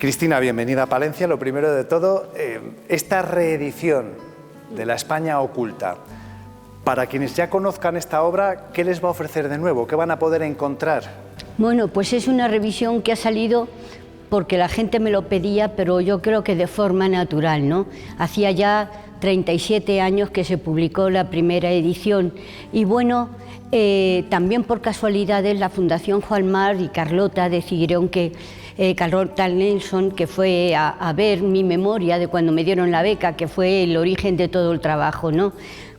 Cristina, bienvenida a Palencia. Lo primero de todo, esta reedición de La España oculta, para quienes ya conozcan esta obra, ¿qué les va a ofrecer de nuevo? ¿Qué van a poder encontrar? Bueno, pues es una revisión que ha salido porque la gente me lo pedía, pero yo creo que de forma natural, ¿no? Hacía ya 37 años que se publicó la primera edición y bueno, también por casualidades la Fundación Juan Mar y Carlota decidieron que Carlota Nelson, que fue a ver mi memoria de cuando me dieron la beca, que fue el origen de todo el trabajo, ¿no?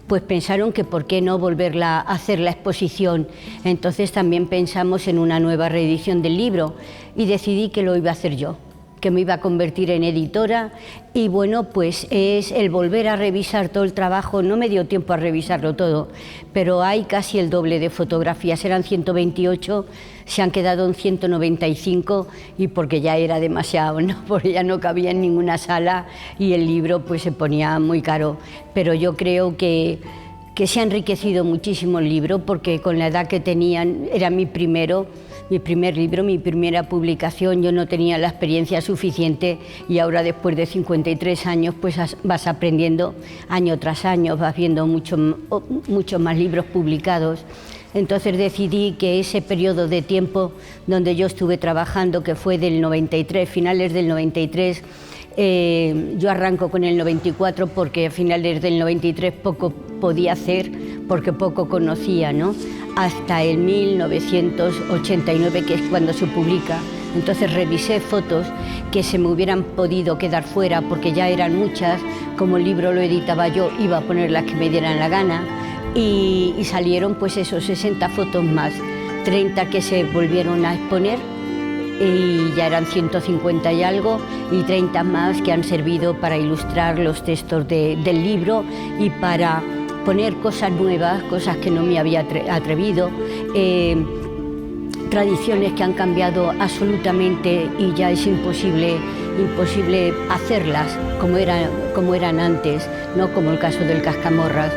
Pues pensaron que por qué no volverla a hacer la exposición. Entonces también pensamos en una nueva reedición del libro y decidí que lo iba a hacer yo, que me iba a convertir en editora y bueno, pues es el volver a revisar todo el trabajo. No me dio tiempo a revisarlo todo, pero hay casi el doble de fotografías, eran 128, se han quedado en 195 y porque ya era demasiado, ¿no? Porque ya no cabía en ninguna sala y el libro pues se ponía muy caro, pero yo creo que se ha enriquecido muchísimo el libro porque con la edad que tenían era mi primer libro, mi primera publicación, yo no tenía la experiencia suficiente y ahora después de 53 años pues vas aprendiendo año tras año, vas viendo muchos más libros publicados. Entonces decidí que ese periodo de tiempo donde yo estuve trabajando, que fue del 93, finales del 93, yo arranco con el 94 porque a finales del 93 poco podía hacer, porque poco conocía, ¿no? Hasta el 1989, que es cuando se publica. Entonces revisé fotos que se me hubieran podido quedar fuera porque ya eran muchas, como el libro lo editaba yo, iba a poner las que me dieran la gana y salieron pues esos 60 fotos más, 30 que se volvieron a exponer y ya eran 150 y algo, y 30 más que han servido para ilustrar los textos del libro y para poner cosas nuevas, cosas que no me había atrevido, tradiciones que han cambiado absolutamente y ya es imposible hacerlas como eran antes, ¿no? Como el caso del Cascamorras.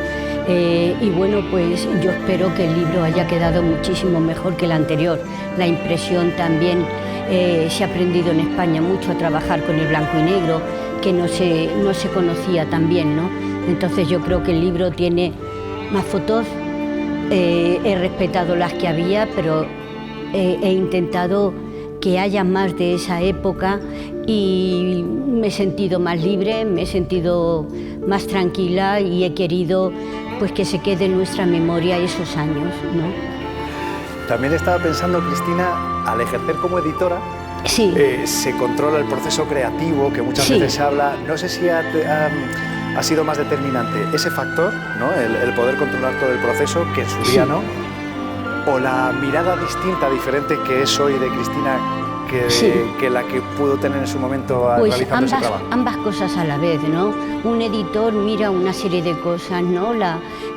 Y bueno, pues yo espero que el libro haya quedado muchísimo mejor que el anterior. La impresión también, se ha aprendido en España mucho a trabajar con el blanco y negro, que no se conocía tan bien, ¿no? Entonces yo creo que el libro tiene más fotos, he respetado las que había, pero he intentado que haya más de esa época y me he sentido más libre, me he sentido más tranquila y he querido pues que se quede en nuestra memoria esos años, ¿no? También estaba pensando, Cristina, al ejercer como editora, sí. Se controla el proceso creativo, que muchas veces se habla. No sé si ha sido más determinante ese factor, ¿no? El poder controlar todo el proceso, que en su día no, o la mirada distinta, diferente que es hoy de Cristina, que la que pudo tener en su momento realizando ese trabajo. Ambas cosas a la vez, ¿no? Un editor mira una serie de cosas, ¿no?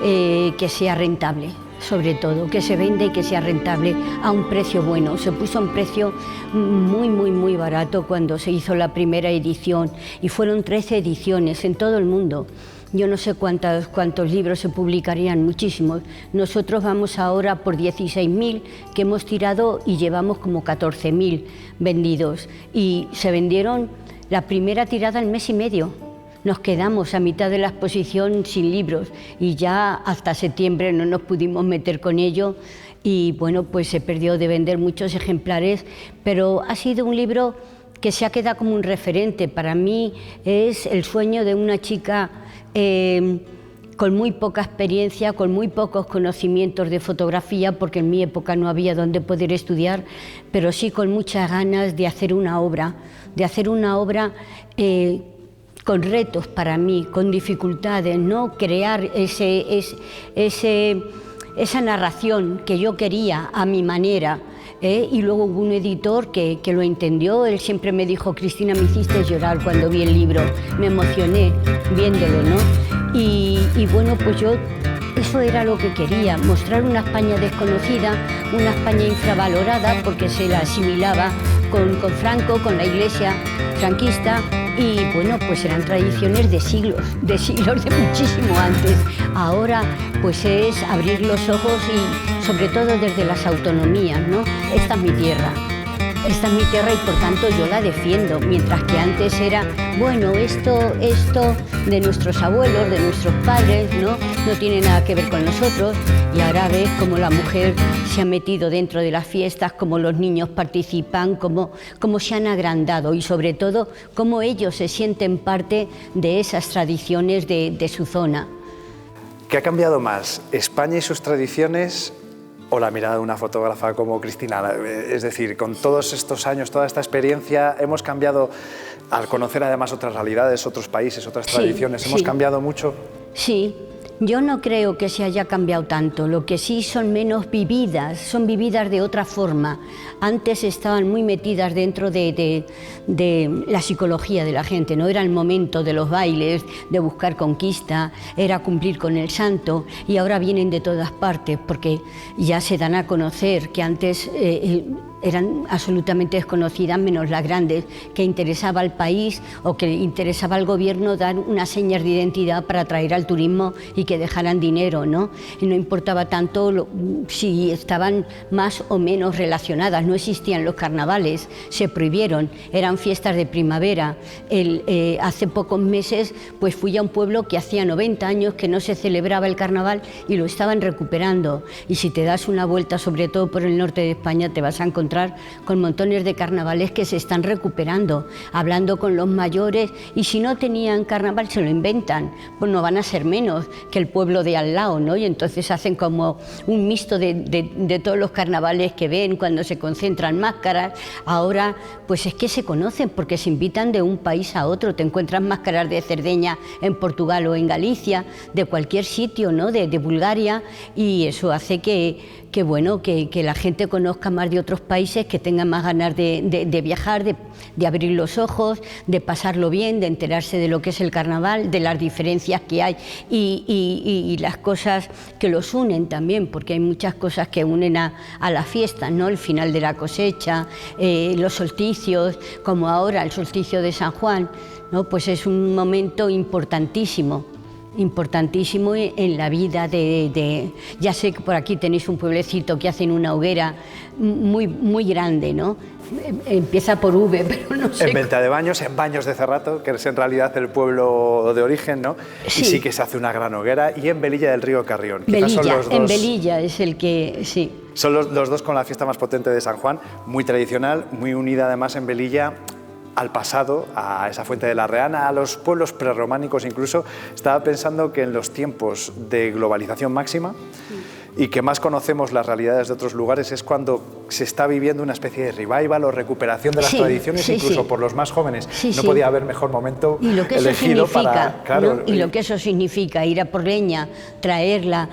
Que sea rentable, sobre todo, que se venda y que sea rentable a un precio bueno. Se puso a un precio muy barato cuando se hizo la primera edición y fueron 13 ediciones en todo el mundo. Yo no sé cuántos libros se publicarían, muchísimos. Nosotros vamos ahora por 16.000 que hemos tirado y llevamos como 14.000 vendidos. Y se vendieron la primera tirada en mes y medio. Nos quedamos a mitad de la exposición sin libros y ya hasta septiembre no nos pudimos meter con ello y bueno, pues se perdió de vender muchos ejemplares, pero ha sido un libro que se ha quedado como un referente. Para mí es el sueño de una chica con muy poca experiencia, con muy pocos conocimientos de fotografía, porque en mi época no había donde poder estudiar, pero sí con muchas ganas de hacer una obra, con retos para mí, con dificultades, ¿no? Crear esa narración que yo quería a mi manera. Y luego hubo un editor que lo entendió. Él siempre me dijo: Cristina, me hiciste llorar cuando vi el libro, me emocioné viéndolo, ¿no? Y bueno, pues yo eso era lo que quería, mostrar una España desconocida, una España infravalorada porque se la asimilaba con Franco, con la Iglesia franquista. Y bueno, pues eran tradiciones de siglos, de muchísimo antes. Ahora pues es abrir los ojos y sobre todo desde las autonomías, ¿no? Esta es mi tierra. esta es mi tierra y por tanto yo la defiendo, mientras que antes era, bueno, esto de nuestros abuelos, de nuestros padres, no tiene nada que ver con nosotros, y ahora ves cómo la mujer se ha metido dentro de las fiestas, cómo los niños participan, cómo se han agrandado y sobre todo cómo ellos se sienten parte de esas tradiciones de su zona. ¿Qué ha cambiado más, España y sus tradiciones o la mirada de una fotógrafa como Cristina? Es decir, con todos estos años, toda esta experiencia, hemos cambiado, al conocer además otras realidades, otros países, otras tradiciones, ¿hemos cambiado mucho? Sí. Yo no creo que se haya cambiado tanto, lo que sí son menos vividas, son vividas de otra forma. Antes estaban muy metidas dentro de la psicología de la gente, no era el momento de los bailes, de buscar conquista, era cumplir con el santo, y ahora vienen de todas partes porque ya se dan a conocer que antes eran absolutamente desconocidas, menos las grandes, que interesaba al país o que interesaba al gobierno dar unas señas de identidad para atraer al turismo y que dejaran dinero, ¿no? Y no importaba tanto si estaban más o menos relacionadas, no existían los carnavales, se prohibieron, eran fiestas de primavera. Hace pocos meses pues fui a un pueblo que hacía 90 años que no se celebraba el carnaval y lo estaban recuperando, y si te das una vuelta sobre todo por el norte de España te vas a encontrar con montones de carnavales que se están recuperando, hablando con los mayores, y si no tenían carnaval se lo inventan, pues no van a ser menos que el pueblo de al lado, ¿no? Y entonces hacen como un mixto de todos los carnavales que ven cuando se concentran máscaras. Ahora pues es que se conocen porque se invitan de un país a otro, te encuentras máscaras de Cerdeña en Portugal o en Galicia, de cualquier sitio, ¿no? de Bulgaria, y eso hace que la gente conozca más de otros países, que tengan más ganas de viajar, de abrir los ojos, de pasarlo bien, de enterarse de lo que es el carnaval, de las diferencias que hay y las cosas que los unen también, porque hay muchas cosas que unen a las fiestas, ¿no? El final de la cosecha, los solsticios, como ahora el solsticio de San Juan, ¿no? Pues es un momento importantísimo en la vida ya sé que por aquí tenéis un pueblecito que hacen una hoguera muy grande, ¿no? Empieza por V, pero no sé. En Venta de Baños, en Baños de Cerrato, que es en realidad el pueblo de origen, ¿no? Sí. Y sí que se hace una gran hoguera, y en Velilla del Río Carrión. En Velilla es el que, sí. Son los dos con la fiesta más potente de San Juan, muy tradicional, muy unida además en Velilla al pasado, a esa fuente de la Reana, a los pueblos prerrománicos incluso. Estaba pensando que en los tiempos de globalización máxima y que más conocemos las realidades de otros lugares es cuando se está viviendo una especie de revival o recuperación de las tradiciones, incluso por los más jóvenes. No podía haber mejor momento elegido para... Claro, ¿no? Y lo que eso significa, ir a por leña, traerla,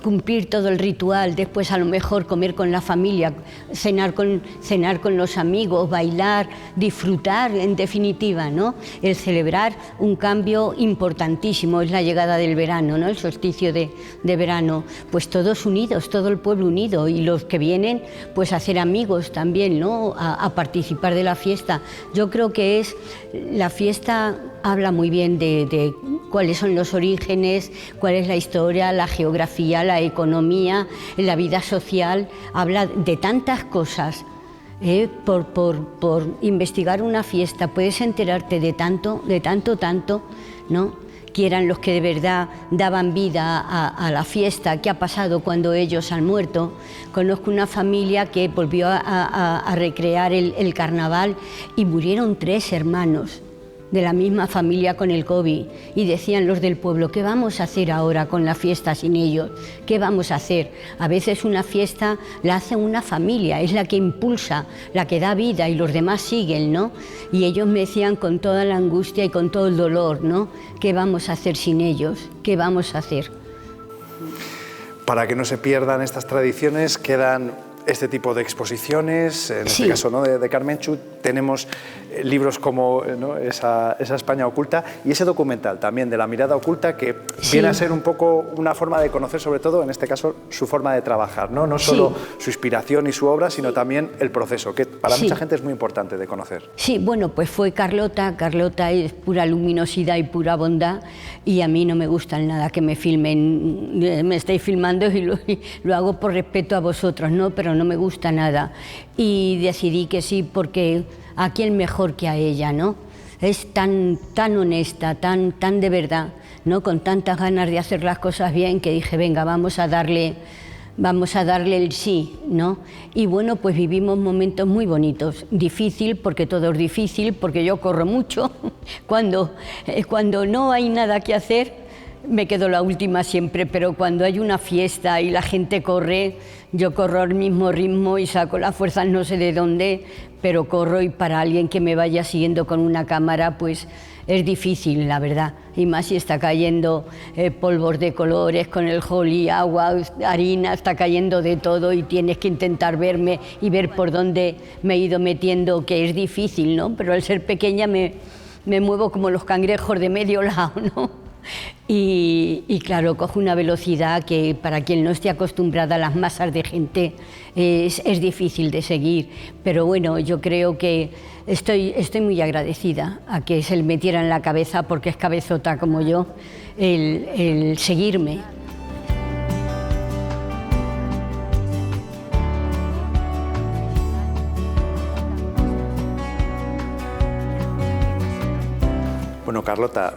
cumplir todo el ritual, después a lo mejor comer con la familia, cenar con los amigos, bailar, disfrutar, en definitiva, ¿no? El celebrar un cambio importantísimo, es la llegada del verano, ¿no? El solsticio de verano, pues todos unidos, todo el pueblo unido, y los que vienen pues a hacer amigos también, ¿no? A participar de la fiesta. Yo creo que la fiesta habla muy bien de cuáles son los orígenes, cuál es la historia, la geografía, la economía, la vida social, habla de tantas cosas. Por investigar una fiesta puedes enterarte de tanto, ¿no? Que eran los que de verdad daban vida a la fiesta, qué ha pasado cuando ellos han muerto. Conozco una familia que volvió a recrear el carnaval y murieron 3 hermanos de la misma familia con el COVID, y decían los del pueblo, ¿qué vamos a hacer ahora con la fiesta sin ellos? ¿Qué vamos a hacer? A veces una fiesta la hace una familia, es la que impulsa, la que da vida, y los demás siguen, ¿no? Y ellos me decían con toda la angustia y con todo el dolor, ¿no? ¿Qué vamos a hacer sin ellos? ¿Qué vamos a hacer? Para que no se pierdan estas tradiciones, quedan este tipo de exposiciones, en este caso, ¿no? de Carmenchu. Tenemos libros como, ¿no? esa España oculta, y ese documental también de La mirada oculta, que viene a ser un poco una forma de conocer, sobre todo en este caso, su forma de trabajar, no solo su inspiración y su obra, sino también el proceso, que para mucha gente es muy importante de conocer. Sí, bueno, pues fue Carlota es pura luminosidad y pura bondad, y a mí no me gusta nada que me filmen, me estáis filmando y lo hago por respeto a vosotros, ¿no? Pero pero no me gusta nada. Y decidí que sí, porque ¿a quién mejor que a ella, no? Es tan honesta, tan de verdad, ¿no? Con tantas ganas de hacer las cosas bien, que dije, venga, vamos a darle el sí, ¿no? Y bueno, pues vivimos momentos muy bonitos. Difícil, porque todo es difícil, porque yo corro mucho. Cuando no hay nada que hacer, me quedo la última siempre, pero cuando hay una fiesta y la gente corre, yo corro al mismo ritmo y saco las fuerzas no sé de dónde, pero corro, y para alguien que me vaya siguiendo con una cámara, pues es difícil, la verdad. Y más si está cayendo polvos de colores con el holly, agua, harina, está cayendo de todo y tienes que intentar verme y ver por dónde me he ido metiendo, que es difícil, ¿no? Pero al ser pequeña me muevo como los cangrejos de medio lado, ¿no? Y claro, cojo una velocidad que para quien no esté acostumbrada a las masas de gente es difícil de seguir, pero bueno, yo creo que estoy muy agradecida a que se le metiera en la cabeza, porque es cabezota como yo, el seguirme. Bueno, Carlota,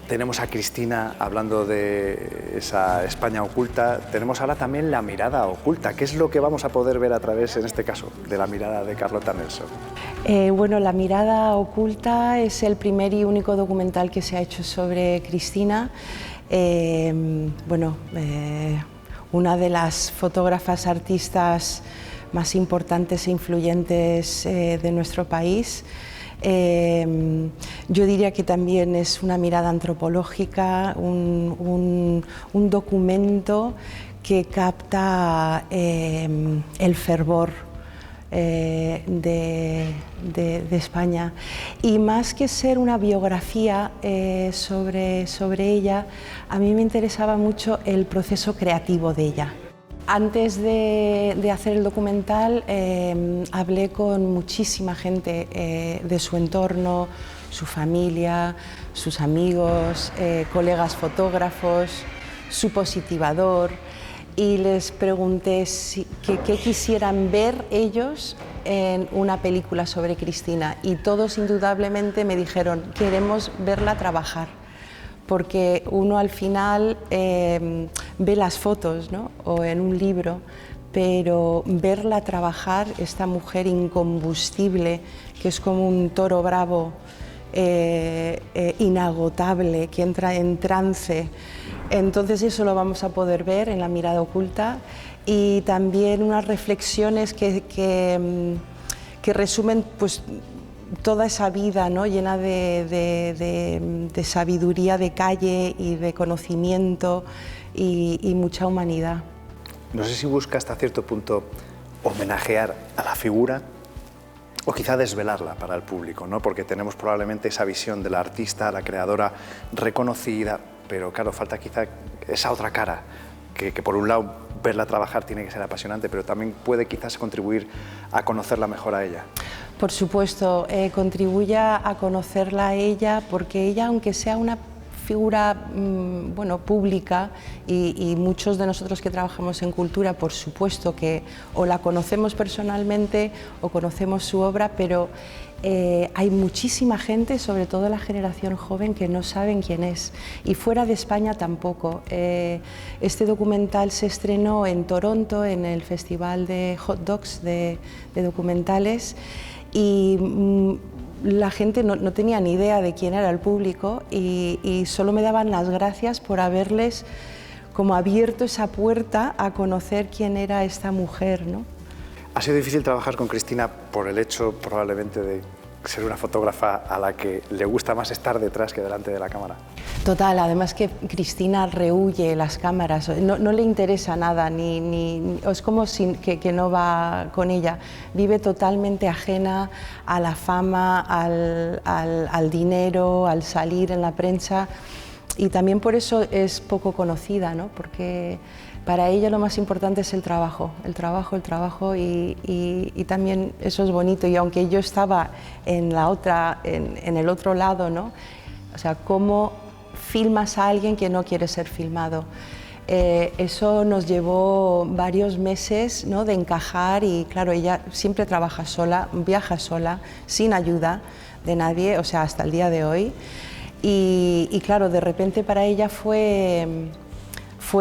tenemos a Cristina hablando de esa España oculta. Tenemos ahora también la mirada oculta. ¿Qué es lo que vamos a poder ver a través, en este caso, de la mirada de Carlota Nelson? Bueno, La mirada oculta es el primer y único documental que se ha hecho sobre Cristina. Una de las fotógrafas artistas más importantes e influyentes de nuestro país. Yo diría que también es una mirada antropológica, un documento que capta el fervor de España. Y más que ser una biografía sobre ella, a mí me interesaba mucho el proceso creativo de ella. Antes de hacer el documental hablé con muchísima gente de su entorno, su familia, sus amigos, colegas fotógrafos, su positivador, y les pregunté qué quisieran ver ellos en una película sobre Cristina, y todos indudablemente me dijeron: queremos verla trabajar. Porque uno al final ve las fotos, ¿no? O en un libro, pero verla trabajar, esta mujer incombustible, que es como un toro bravo, inagotable, que entra en trance, entonces eso lo vamos a poder ver en La mirada oculta, y también unas reflexiones que resumen, pues, toda esa vida, ¿no? Llena de sabiduría de calle y de conocimiento y mucha humanidad. No sé si busca hasta cierto punto homenajear a la figura o quizá desvelarla para el público, ¿no? Porque tenemos probablemente esa visión de la artista, la creadora reconocida, pero claro, falta quizá esa otra cara, que por un lado verla trabajar tiene que ser apasionante, pero también puede quizás contribuir a conocerla mejor a ella. Por supuesto, contribuye a conocerla a ella, porque ella, aunque sea una figura pública, y muchos de nosotros que trabajamos en cultura, por supuesto que o la conocemos personalmente o conocemos su obra, pero hay muchísima gente, sobre todo la generación joven, que no saben quién es, y fuera de España tampoco. Este documental se estrenó en Toronto, en el Festival de Hot Dogs de documentales, y la gente no tenía ni idea de quién era el público, y solo me daban las gracias por haberles como abierto esa puerta a conocer quién era esta mujer, ¿no? ¿Ha sido difícil trabajar con Cristina por el hecho probablemente de ser una fotógrafa a la que le gusta más estar detrás que delante de la cámara? Total, además que Cristina rehúye las cámaras, no le interesa nada, es como que no va con ella, vive totalmente ajena a la fama, al dinero, al salir en la prensa, y también por eso es poco conocida, ¿no? Porque para ella lo más importante es el trabajo, y también eso es bonito. Y aunque yo estaba en el otro lado, ¿no? O sea, cómo filmas a alguien que no quiere ser filmado. Eso nos llevó varios meses, ¿no?, de encajar, y claro, ella siempre trabaja sola, viaja sola, sin ayuda de nadie, o sea, hasta el día de hoy. Y claro, de repente para ella fue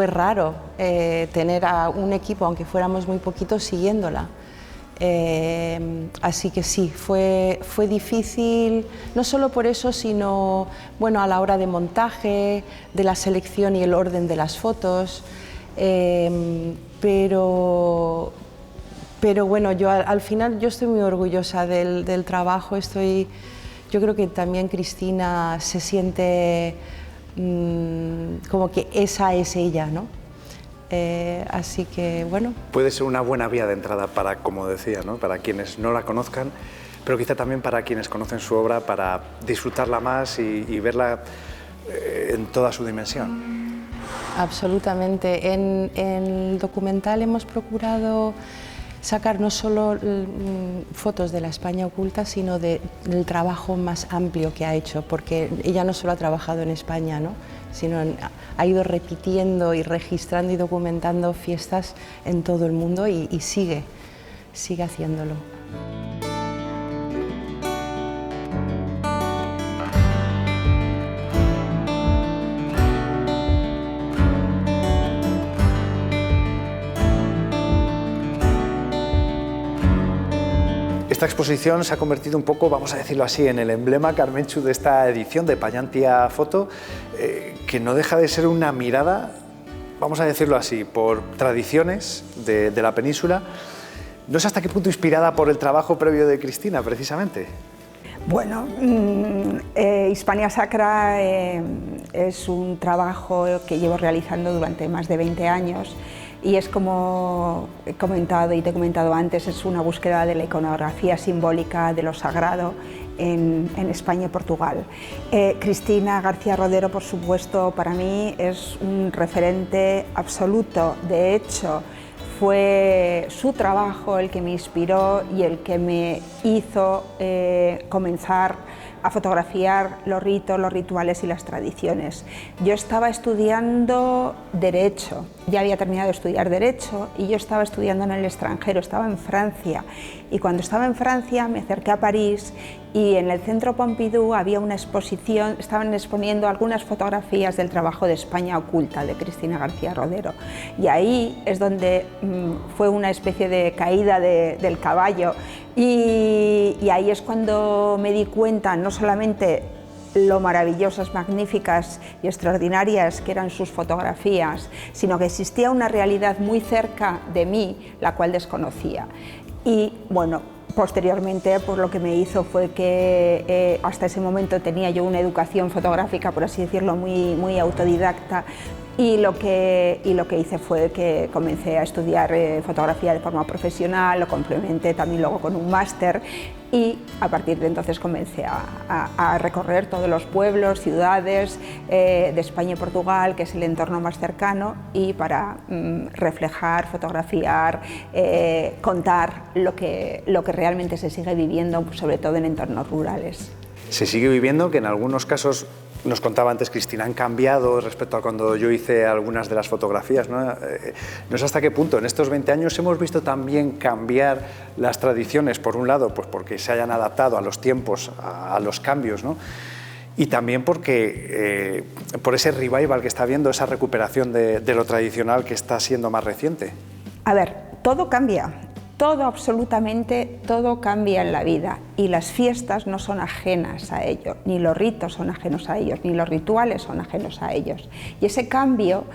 raro tener a un equipo, aunque fuéramos muy poquitos, siguiéndola. Así que sí, fue difícil, no solo por eso, sino bueno, a la hora de montaje, de la selección y el orden de las fotos, pero bueno, yo al final yo estoy muy orgullosa del trabajo. Yo creo que también Cristina se siente como que esa es ella, ¿no? Así que bueno. Puede ser una buena vía de entrada para, como decía, ¿no?, para quienes no la conozcan, pero quizá también para quienes conocen su obra, para disfrutarla más y verla en toda su dimensión. Absolutamente. En el documental hemos procurado sacar no solo fotos de la España oculta, sino del trabajo más amplio que ha hecho, porque ella no solo ha trabajado en España, ¿no?, sino ha ido repitiendo y registrando y documentando fiestas en todo el mundo, y sigue haciéndolo. Esta exposición se ha convertido un poco, vamos a decirlo así, en el emblema, Carmenchu, de esta edición de Pallantia Foto, que no deja de ser una mirada, vamos a decirlo así, por tradiciones de la península. No sé hasta qué punto inspirada por el trabajo previo de Cristina, precisamente. Bueno, Hispania Sacra es un trabajo que llevo realizando durante más de 20 años. Y es, como he comentado y te he comentado antes, es una búsqueda de la iconografía simbólica de lo sagrado en España y Portugal. Cristina García Rodero, por supuesto, para mí es un referente absoluto. De hecho, fue su trabajo el que me inspiró y el que me hizo comenzar a fotografiar los ritos, los rituales y las tradiciones. Yo estaba estudiando Derecho, ya había terminado de estudiar Derecho y yo estaba estudiando en el extranjero, estaba en Francia. Y cuando estaba en Francia me acerqué a París y en el Centro Pompidou había una exposición, estaban exponiendo algunas fotografías del trabajo de España oculta de Cristina García Rodero. Y ahí es donde fue una especie de caída del caballo. Y ahí es cuando me di cuenta no solamente lo maravillosas, magníficas y extraordinarias que eran sus fotografías, sino que existía una realidad muy cerca de mí, la cual desconocía. Y bueno, posteriormente, pues lo que me hizo fue que hasta ese momento tenía yo una educación fotográfica, por así decirlo, muy autodidacta. Y lo que hice fue que comencé a estudiar fotografía de forma profesional, lo complementé también luego con un máster y a partir de entonces comencé a recorrer todos los pueblos, ciudades de España y Portugal, que es el entorno más cercano, y para reflejar, fotografiar, contar lo que realmente se sigue viviendo, sobre todo en entornos rurales. Se sigue viviendo, que en algunos casos, nos contaba antes Cristina, han cambiado respecto a cuando yo hice algunas de las fotografías, ¿no? No sé hasta qué punto en estos 20 años hemos visto también cambiar las tradiciones, por un lado, pues porque se hayan adaptado a los tiempos, a los cambios, ¿no? Y también porque, por ese revival que está habiendo, esa recuperación de lo tradicional que está siendo más reciente. A ver, todo cambia. Todo, absolutamente todo cambia en la vida y las fiestas no son ajenas a ello, ni los ritos son ajenos a ellos, ni los rituales son ajenos a ellos. Y ese cambio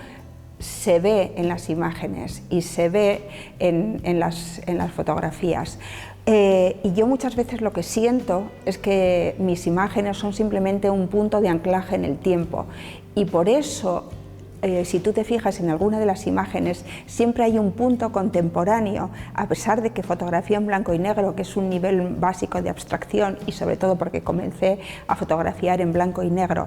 se ve en las imágenes y se ve en las fotografías. Y yo muchas veces lo que siento es que mis imágenes son simplemente un punto de anclaje en el tiempo y por eso si tú te fijas en alguna de las imágenes, siempre hay un punto contemporáneo, a pesar de que fotografía en blanco y negro, que es un nivel básico de abstracción, y sobre todo porque comencé a fotografiar en blanco y negro,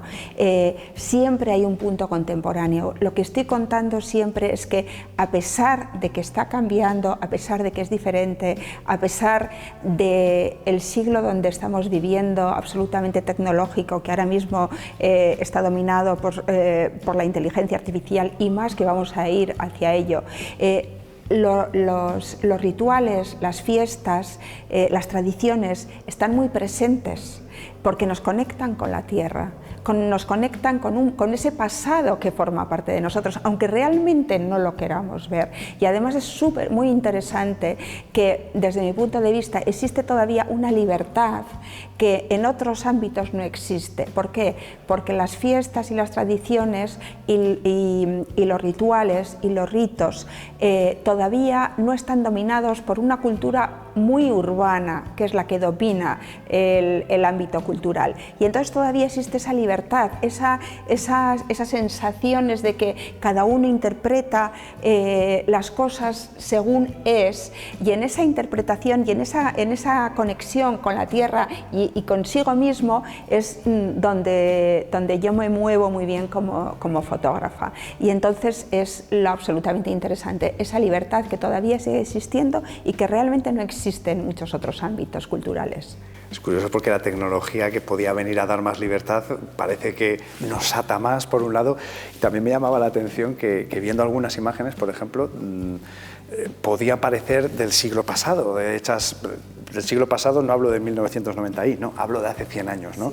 siempre hay un punto contemporáneo. Lo que estoy contando siempre es que, a pesar de que está cambiando, a pesar de que es diferente, a pesar del siglo donde estamos viviendo, absolutamente tecnológico, que ahora mismo está dominado por la inteligencia artificial y más que vamos a ir hacia ello. Los rituales, las fiestas, las tradiciones están muy presentes porque nos conectan con la tierra, nos conectan con ese pasado que forma parte de nosotros, aunque realmente no lo queramos ver. Y además es muy interesante que, desde mi punto de vista, existe todavía una libertad que en otros ámbitos no existe. ¿Por qué? Porque las fiestas y las tradiciones y los rituales y los ritos todavía no están dominados por una cultura muy urbana, que es la que domina el ámbito cultural. Y entonces todavía existe esa libertad, esas sensaciones de que cada uno interpreta las cosas según es, y en esa interpretación y en esa conexión con la tierra y consigo mismo es donde yo me muevo muy bien como fotógrafa. Y entonces es lo absolutamente interesante, esa libertad que todavía sigue existiendo y que realmente no existe en muchos otros ámbitos culturales. Es curioso porque la tecnología, que podía venir a dar más libertad, parece que nos ata más, por un lado. Y también me llamaba la atención que viendo algunas imágenes, por ejemplo, podía parecer del siglo pasado, hechas del siglo pasado, no hablo de 1990 no, hablo de hace 100 años, ¿no?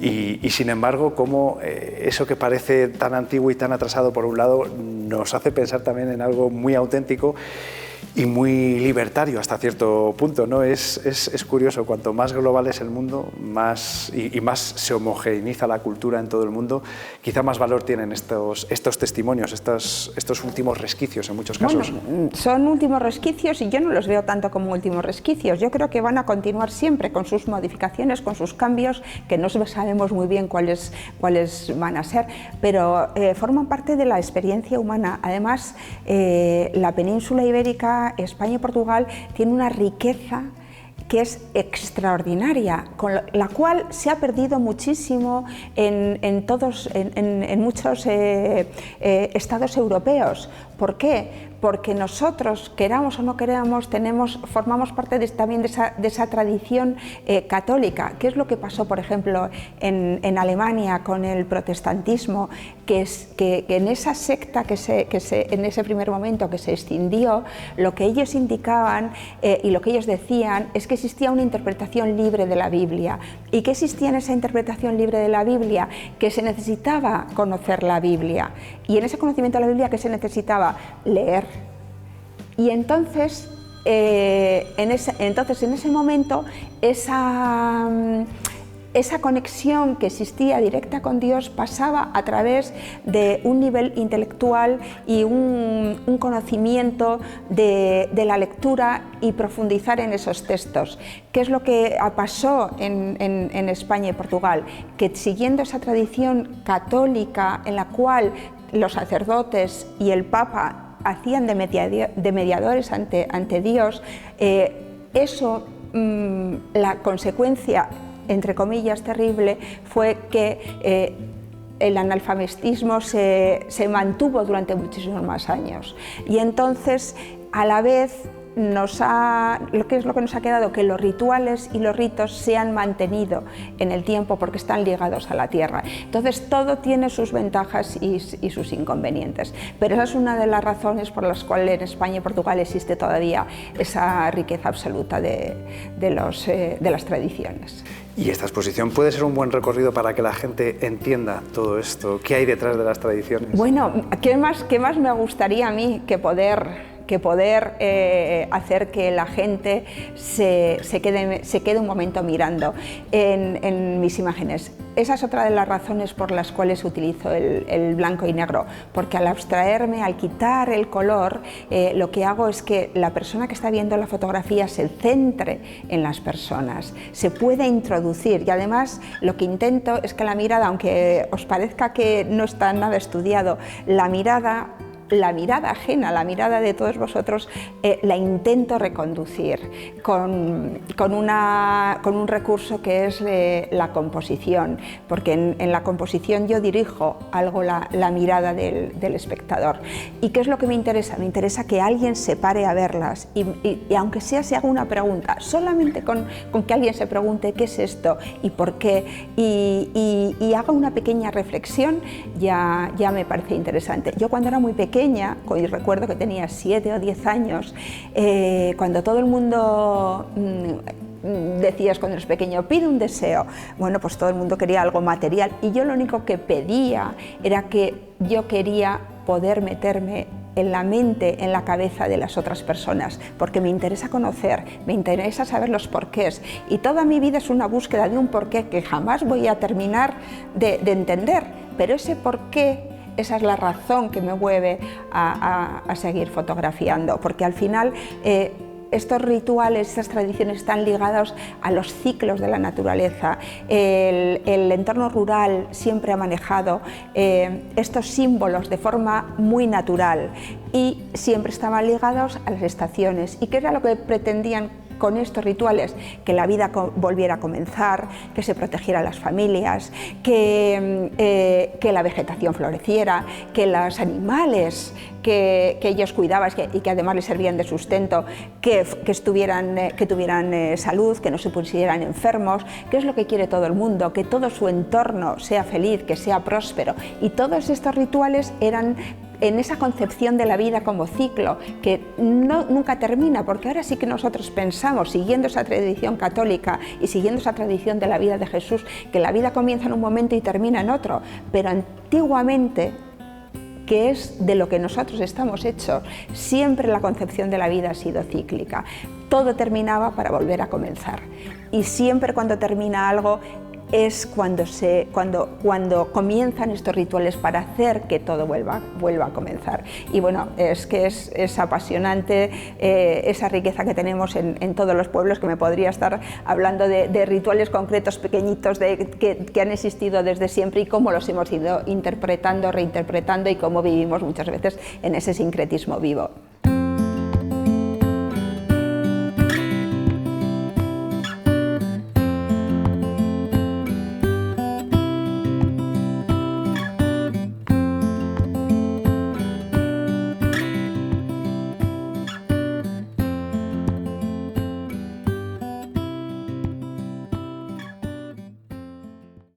Sí. Y sin embargo, cómo eso que parece tan antiguo y tan atrasado, por un lado, nos hace pensar también en algo muy auténtico y muy libertario hasta cierto punto, ¿no? Es curioso, cuanto más global es el mundo, más se homogeneiza la cultura en todo el mundo, quizá más valor tienen estos testimonios, estos últimos resquicios en muchos casos. Bueno, son últimos resquicios y yo no los veo tanto como últimos resquicios. Yo creo que van a continuar siempre con sus modificaciones, con sus cambios, que no sabemos muy bien cuáles van a ser, pero forman parte de la experiencia humana. Además, la península ibérica, España y Portugal, tiene una riqueza que es extraordinaria, con la cual se ha perdido muchísimo en muchos estados europeos. ¿Por qué? Porque nosotros, queramos o no queramos, formamos parte también de esa tradición católica. ¿Qué es lo que pasó, por ejemplo, en Alemania con el protestantismo? Que en esa secta en ese primer momento que se extinguió, lo que ellos indicaban y lo que ellos decían es que existía una interpretación libre de la Biblia. ¿Y qué existía en esa interpretación libre de la Biblia? Que se necesitaba conocer la Biblia. Y en ese conocimiento de la Biblia, ¿qué se necesitaba? Leer. Y entonces, en ese momento, esa conexión que existía directa con Dios pasaba a través de un nivel intelectual y un conocimiento de la lectura y profundizar en esos textos. ¿Qué es lo que pasó en España y Portugal? Que siguiendo esa tradición católica en la cual los sacerdotes y el Papa hacían de mediadores ante Dios, la consecuencia, entre comillas, terrible, fue que el analfabetismo se mantuvo durante muchísimos más años. Y entonces, a la vez, lo que nos ha quedado, que los rituales y los ritos se han mantenido en el tiempo porque están ligados a la tierra. Entonces todo tiene sus ventajas y sus inconvenientes, pero esa es una de las razones por las cuales en España y Portugal existe todavía esa riqueza absoluta de las tradiciones. ¿Y esta exposición puede ser un buen recorrido para que la gente entienda todo esto? ¿Qué hay detrás de las tradiciones? Bueno, ¿qué más me gustaría a mí que poder hacer que la gente se quede un momento mirando en mis imágenes? Esa es otra de las razones por las cuales utilizo el blanco y negro, porque al abstraerme, al quitar el color, lo que hago es que la persona que está viendo la fotografía se centre en las personas, se puede introducir, y además lo que intento es que la mirada, aunque os parezca que no está nada estudiado, la mirada la mirada ajena, la mirada de todos vosotros, la intento reconducir con un recurso que es la composición, porque en la composición yo dirijo algo la mirada del espectador. ¿Y qué es lo que me interesa? Me interesa que alguien se pare a verlas y aunque sea se haga una pregunta, solamente con que alguien se pregunte qué es esto y por qué y haga una pequeña reflexión, ya me parece interesante. Yo cuando era muy pequeña, y recuerdo que tenía 7 o 10 años, cuando todo el mundo decías cuando eres pequeño, pide un deseo, bueno, pues todo el mundo quería algo material y yo lo único que pedía era que yo quería poder meterme en la mente, en la cabeza de las otras personas, porque me interesa conocer, me interesa saber los porqués y toda mi vida es una búsqueda de un porqué que jamás voy a terminar de entender, pero ese porqué, esa es la razón que me mueve a seguir fotografiando, porque al final estos rituales, estas tradiciones están ligados a los ciclos de la naturaleza. El entorno rural siempre ha manejado estos símbolos de forma muy natural y siempre estaban ligados a las estaciones. ¿Y qué era lo que pretendían con estos rituales? Que la vida volviera a comenzar, que se protegieran las familias, que la vegetación floreciera, que los animales que ellos cuidaban y que además les servían de sustento, que tuvieran salud, que no se pusieran enfermos, que es lo que quiere todo el mundo, que todo su entorno sea feliz, que sea próspero. Y todos estos rituales eran en esa concepción de la vida como ciclo, que nunca termina, porque ahora sí que nosotros pensamos, siguiendo esa tradición católica y siguiendo esa tradición de la vida de Jesús, que la vida comienza en un momento y termina en otro, pero antiguamente, que es de lo que nosotros estamos hechos, siempre la concepción de la vida ha sido cíclica. Todo terminaba para volver a comenzar. Y siempre cuando termina algo es cuando comienzan estos rituales para hacer que todo vuelva a comenzar. Y bueno, es que es apasionante esa riqueza que tenemos en todos los pueblos, que me podría estar hablando de rituales concretos, pequeñitos, que han existido desde siempre y cómo los hemos ido interpretando, reinterpretando y cómo vivimos muchas veces en ese sincretismo vivo.